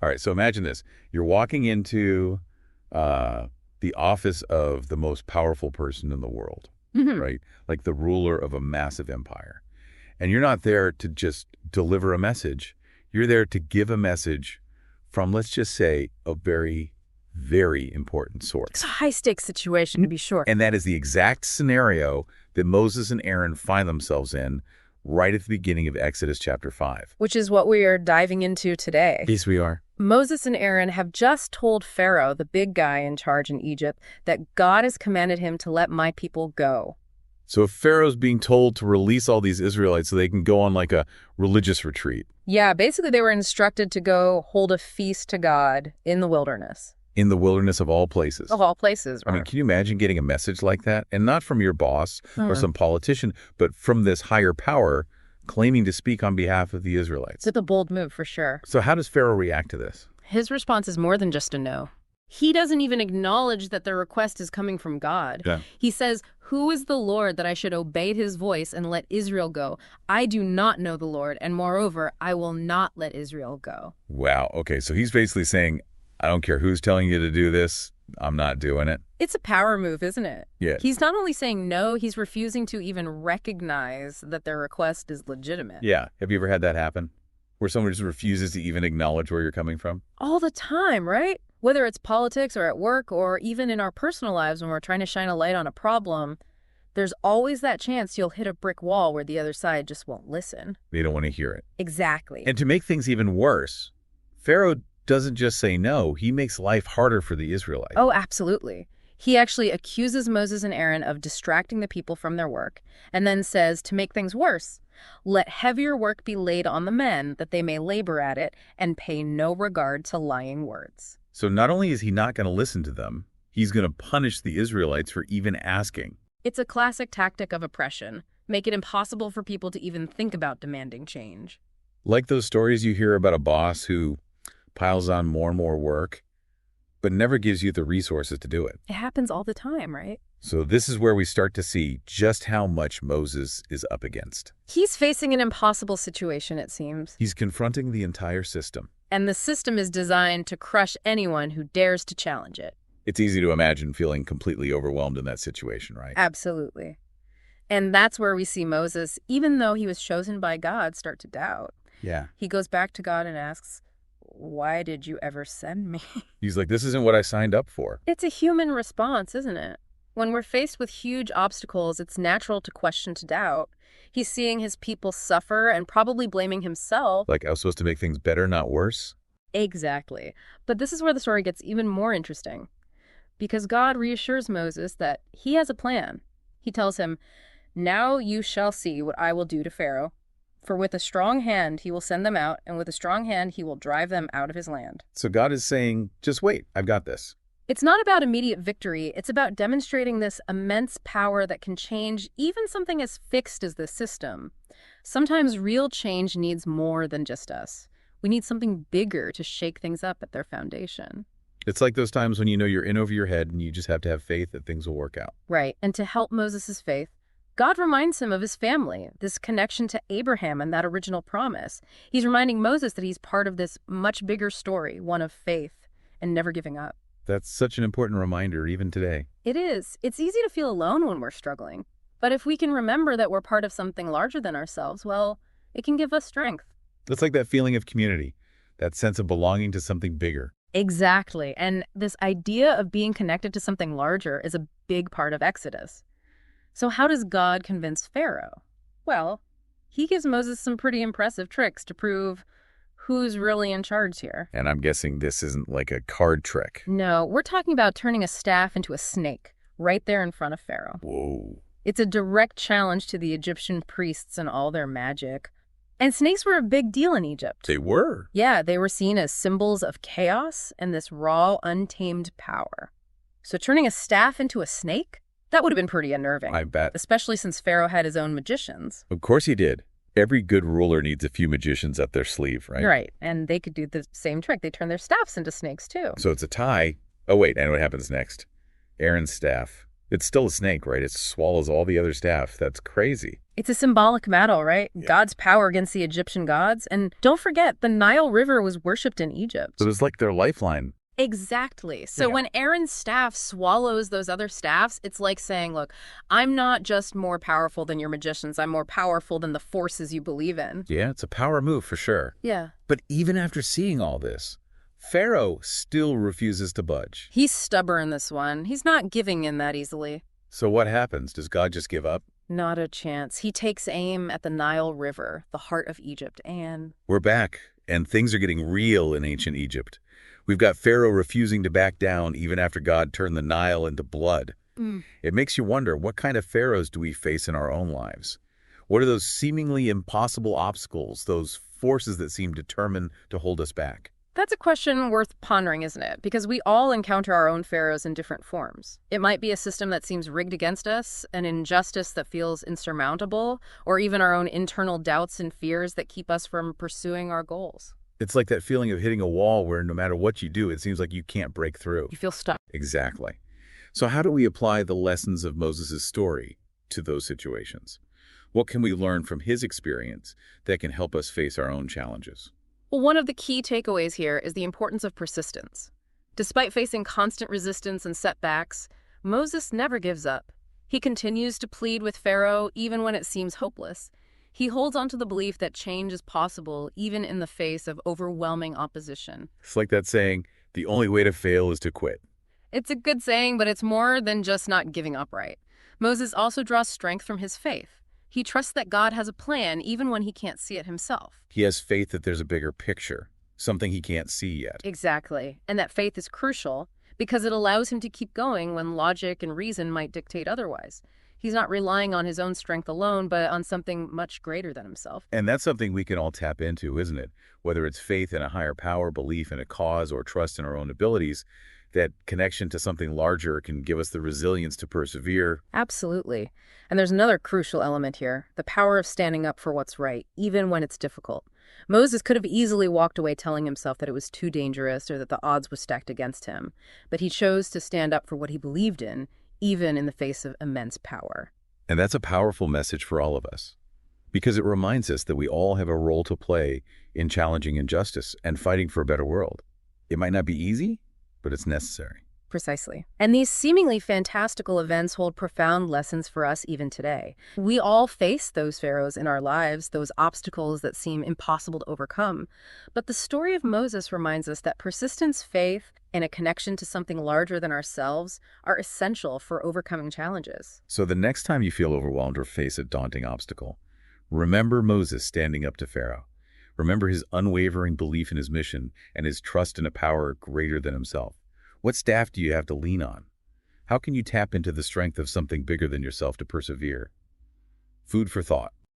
All right, so imagine this. You're walking into the office of the most powerful person in the world, right? Like the ruler of a massive empire. And you're not there to just deliver a message. You're there to give a message from, let's just say, a very, very important source. It's a high-stakes situation, to be sure. And that is the exact scenario that Moses and Aaron find themselves in right at the beginning of Exodus chapter 5. Which is what we are diving into today. Yes, we are. Moses and Aaron have just told Pharaoh, the big guy in charge in Egypt, that God has commanded him to let my people go. So if Pharaoh's being told to release all these Israelites so they can go on like a religious retreat. Yeah, basically they were instructed to go hold a feast to God in the wilderness. In the wilderness of all places. Of all places, right? I mean, can you imagine getting a message like that? And not from your boss or some politician, but from this higher power claiming to speak on behalf of the Israelites. It's a bold move, for sure. So how does Pharaoh react to this? His response is more than just a no. He doesn't even acknowledge that the request is coming from God. Yeah. He says, "Who is the Lord that I should obey his voice and let Israel go? I do not know the Lord, and moreover, I will not let Israel go." Wow. Okay, so he's basically saying, I don't care who's telling you to do this, I'm not doing it. It's a power move, isn't it? Yeah. He's not only saying no, he's refusing to even recognize that their request is legitimate. Yeah. Have you ever had that happen? Where someone just refuses to even acknowledge where you're coming from? All the time, right? Whether it's politics or at work or even in our personal lives when we're trying to shine a light on a problem, there's always that chance you'll hit a brick wall where the other side just won't listen. They don't want to hear it. Exactly. And to make things even worse, Pharaoh doesn't just say no, he makes life harder for the Israelites. Oh, absolutely. He actually accuses Moses and Aaron of distracting the people from their work and then says, to make things worse, let heavier work be laid on the men that they may labor at it and pay no regard to lying words. So not only is he not going to listen to them, he's going to punish the Israelites for even asking. It's a classic tactic of oppression. Make it impossible for people to even think about demanding change. Like those stories you hear about a boss who piles on more and more work, but never gives you the resources to do it. It happens all the time, right? So this is where we start to see just how much Moses is up against. He's facing an impossible situation, it seems. He's confronting the entire system. And the system is designed to crush anyone who dares to challenge it. It's easy to imagine feeling completely overwhelmed in that situation, right? Absolutely. And that's where we see Moses, even though he was chosen by God, start to doubt. Yeah. He goes back to God and asks, "Why did you ever send me?" He's like, this isn't what I signed up for. It's a human response, isn't it? When we're faced with huge obstacles, it's natural to question, to doubt. He's seeing his people suffer and probably blaming himself. Like I was supposed to make things better, not worse? Exactly. But this is where the story gets even more interesting. Because God reassures Moses that he has a plan. He tells him, "Now you shall see what I will do to Pharaoh. For with a strong hand he will send them out, and with a strong hand he will drive them out of his land." So God is saying, just wait, I've got this. It's not about immediate victory. It's about demonstrating this immense power that can change even something as fixed as this system. Sometimes real change needs more than just us. We need something bigger to shake things up at their foundation. It's like those times when you know you're in over your head and you just have to have faith that things will work out. Right. And to help Moses' faith, God reminds him of his family, this connection to Abraham and that original promise. He's reminding Moses that he's part of this much bigger story, one of faith and never giving up. That's such an important reminder even today. It is. It's easy to feel alone when we're struggling. But if we can remember that we're part of something larger than ourselves, well, it can give us strength. It's like that feeling of community, that sense of belonging to something bigger. Exactly. And this idea of being connected to something larger is a big part of Exodus. So how does God convince Pharaoh? Well, he gives Moses some pretty impressive tricks to prove who's really in charge here. And I'm guessing this isn't like a card trick. No, we're talking about turning a staff into a snake right there in front of Pharaoh. Whoa. It's a direct challenge to the Egyptian priests and all their magic. And snakes were a big deal in Egypt. They were? Yeah, they were seen as symbols of chaos and this raw, untamed power. So turning a staff into a snake? That would have been pretty unnerving. I bet. Especially since Pharaoh had his own magicians. Of course he did. Every good ruler needs a few magicians up their sleeve, right? Right, and they could do the same trick. They turn their staffs into snakes, too. So it's a tie. Oh, wait, and what happens next? Aaron's staff It's still a snake, right? It swallows all the other staff. That's crazy. It's a symbolic battle, right? Yeah. God's power against the Egyptian gods. And don't forget, the Nile River was worshipped in Egypt. So it was like their lifeline. Exactly. So Yeah. when Aaron's staff swallows those other staffs, it's like saying, look, I'm not just more powerful than your magicians. I'm more powerful than the forces you believe in. Yeah, it's a power move for sure. Yeah. But even after seeing all this, Pharaoh still refuses to budge. He's stubborn, this one. He's not giving in that easily. So what happens? Does God just give up? Not a chance. He takes aim at the Nile River, the heart of Egypt, and... We're back, and things are getting real in ancient Egypt. We've got Pharaoh refusing to back down even after God turned the Nile into blood. It makes you wonder, what kind of pharaohs do we face in our own lives? What are those seemingly impossible obstacles, those forces that seem determined to hold us back? That's a question worth pondering, isn't it? Because we all encounter our own pharaohs in different forms. It might be a system that seems rigged against us, an injustice that feels insurmountable, or even our own internal doubts and fears that keep us from pursuing our goals. It's like that feeling of hitting a wall where no matter what you do, it seems like you can't break through. You feel stuck. Exactly. So how do we apply the lessons of Moses' story to those situations? What can we learn from his experience that can help us face our own challenges? Well, one of the key takeaways here is the importance of persistence. Despite facing constant resistance and setbacks, Moses never gives up. He continues to plead with Pharaoh even when it seems hopeless. He holds on to the belief that change is possible even in the face of overwhelming opposition. It's like that saying, the only way to fail is to quit. It's a good saying, but it's more than just not giving up, right? Moses also draws strength from his faith. He trusts that God has a plan even when he can't see it himself. He has faith that there's a bigger picture, something he can't see yet. Exactly. And that faith is crucial because it allows him to keep going when logic and reason might dictate otherwise. He's not relying on his own strength alone, but on something much greater than himself. And that's something we can all tap into, isn't it? Whether it's faith in a higher power, belief in a cause, or trust in our own abilities, that connection to something larger can give us the resilience to persevere. Absolutely. And there's another crucial element here, the power of standing up for what's right, even when it's difficult. Moses could have easily walked away telling himself that it was too dangerous or that the odds were stacked against him, but he chose to stand up for what he believed in, even in the face of immense power. And that's a powerful message for all of us, because it reminds us that we all have a role to play in challenging injustice and fighting for a better world. It might not be easy, but it's necessary. Precisely. And these seemingly fantastical events hold profound lessons for us even today. We all face those pharaohs in our lives, those obstacles that seem impossible to overcome. But the story of Moses reminds us that persistence, faith, and a connection to something larger than ourselves are essential for overcoming challenges. So the next time you feel overwhelmed or face a daunting obstacle, remember Moses standing up to Pharaoh. Remember his unwavering belief in his mission and his trust in a power greater than himself. What staff do you have to lean on? How can you tap into the strength of something bigger than yourself to persevere? Food for thought.